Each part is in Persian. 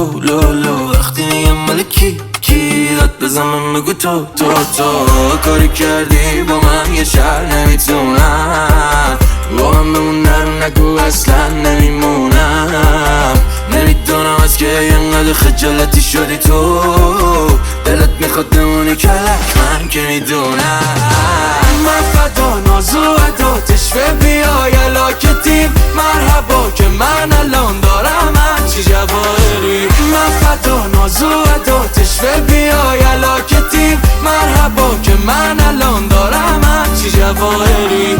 لولو وقتی میگم مال کی داد بزنم بگو تو کاری کردی با من یه شهر نمیتونم با من بمون نرم نگو اصلا نمیمونم نمیدونم از که اینقدر خجالتی شدی تو دلت میخواد بمونی کلک من که میدونم من فدا نازو عداتش و بیای علاکتیم مرحبا که من الان دارم چی جواهری من فدا نازو عداتش و بیای علاکتیم مرحبا که من الان دارم چی جواهری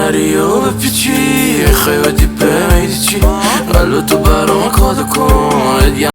نری و بپیچی خیلی به میدی چی قلب تو برام کاد کن